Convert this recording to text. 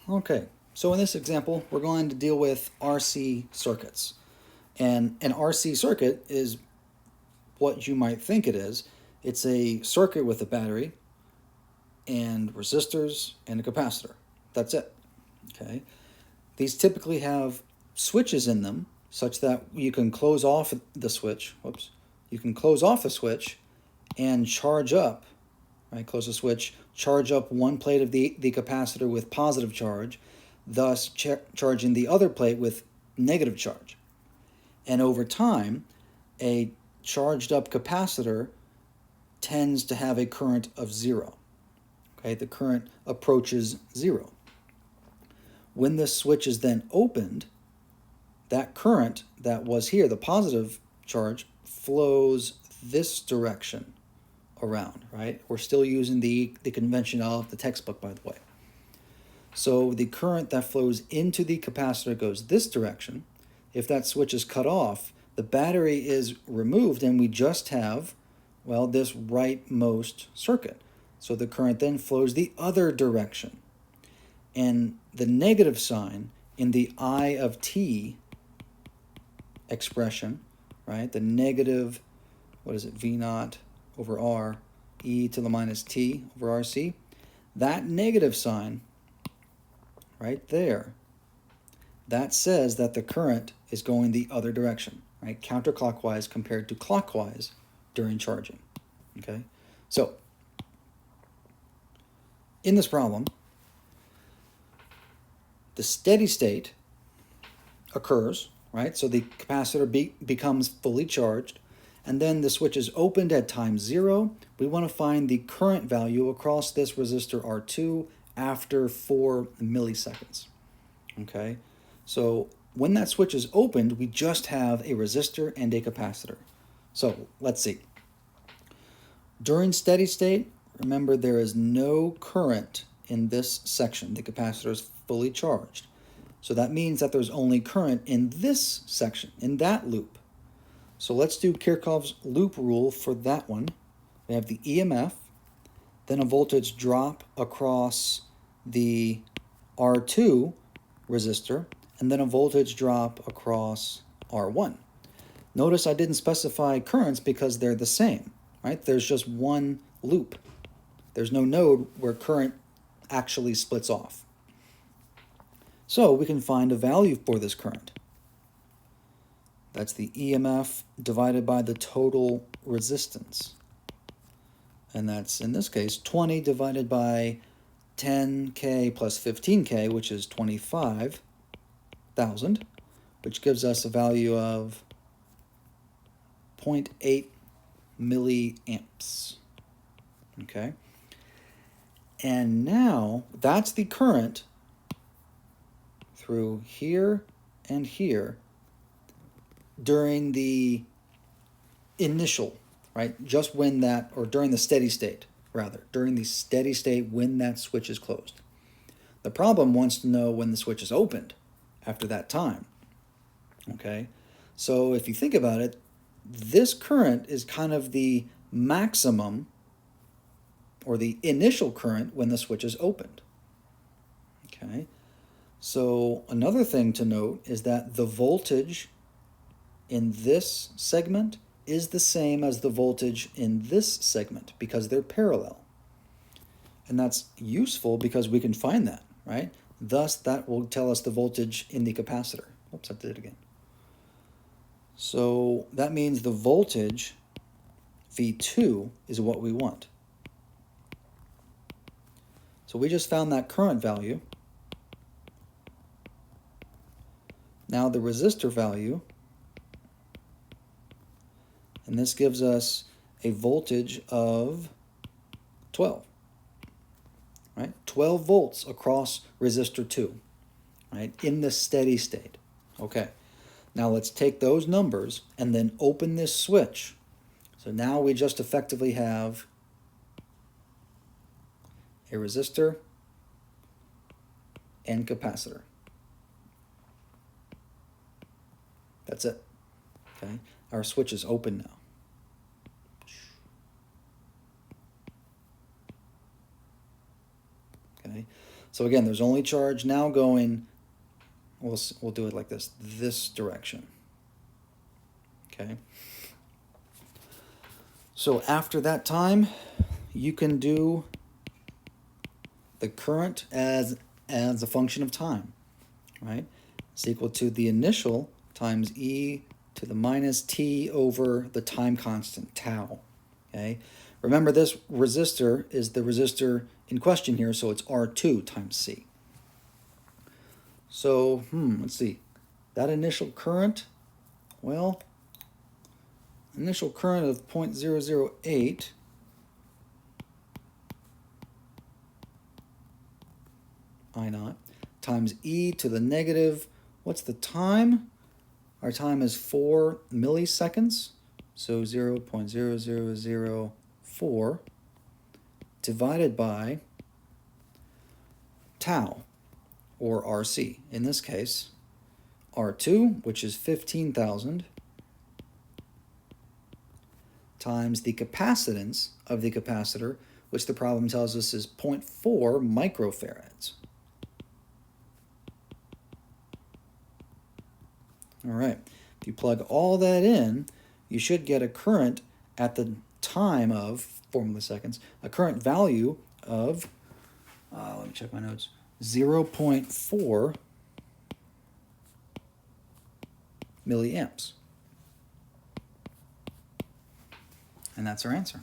Okay, so in this example, we're going to deal with RC circuits. And an RC circuit is what you might think it is. It's a circuit with a battery and resistors and a capacitor. That's it. Okay. These typically have switches in them such that you can close off the switch. Whoops. You can close off the switch and charge up, right? Close the switch, charge up one plate of the capacitor with positive charge, thus charging the other plate with negative charge. And over time, a charged up capacitor tends to have a current of zero. Okay, the current approaches zero. When this switch is then opened, that current that was here, the positive charge, flows this direction around, right? We're still using the convention of the textbook, by the way. So the current that flows into the capacitor goes this direction. If that switch is cut off, the battery is removed and we just have, well, this rightmost circuit. So the current then flows the other direction. And the negative sign in the I of t expression, right? The negative, what is it, V naught over R, e to the minus t over RC. That negative sign right there, that says that the current is going the other direction, right? Counterclockwise compared to clockwise during charging, okay? So, in this problem, the steady state occurs, right? So the capacitor becomes fully charged, and then the switch is opened at time 0. We want to find the current value across this resistor R2 after 4 milliseconds, okay? So when that switch is opened, we just have a resistor and a capacitor. So let's see. During steady state, remember there is no current in this section. The capacitor is fully charged. So that means that there's only current in this section, in that loop. So let's do Kirchhoff's loop rule for that one. We have the EMF, then a voltage drop across the R2 resistor, and then a voltage drop across R1. Notice I didn't specify currents because they're the same, right? There's just one loop. There's no node where current actually splits off. So we can find a value for this current. That's the EMF divided by the total resistance. And that's, in this case, 20 divided by 10K plus 15K, which is 25,000, which gives us a value of 0.8 milliamps. Okay? And now, that's the current through here and here during the initial, right? Just when that, or during the steady state, rather, during the steady state when that switch is closed. The problem wants to know when the switch is opened after that time, okay? So if you think about it, this current is kind of the maximum or the initial current when the switch is opened, okay? So another thing to note is that the voltage in this segment is the same as the voltage in this segment because they're parallel. And that's useful because we can find that, right? Thus, that will tell us the voltage in the capacitor. Oops, I did it again. So that means the voltage, V2, is what we want. So we just found that current value. Now the resistor value, and this gives us a voltage of 12, right? 12 volts across resistor 2, right? In the steady state. Okay, now let's take those numbers and then open this switch. So now we just effectively have a resistor and capacitor. That's it. Okay, our switch is open now. Okay, So again, there's only charge now going, we'll do it like this direction. Okay. So after that time, you can do the current as a function of time, right? It's equal to the initial times e to the minus t over the time constant, tau. Okay. Remember, this resistor is the resistor in question here, so it's R2 times C. So, let's see. That initial current, well, initial current of 0.008 I naught times e to the negative, what's the time? Our time is 4 milliseconds, so 0.0004 divided by tau, or RC. In this case, R2, which is 15,000, times the capacitance of the capacitor, which the problem tells us is 0.4 microfarads. All right, if you plug all that in, you should get a current at the time of 4 milliseconds, a current value of, let me check my notes, 0.4 milliamps. And that's our answer.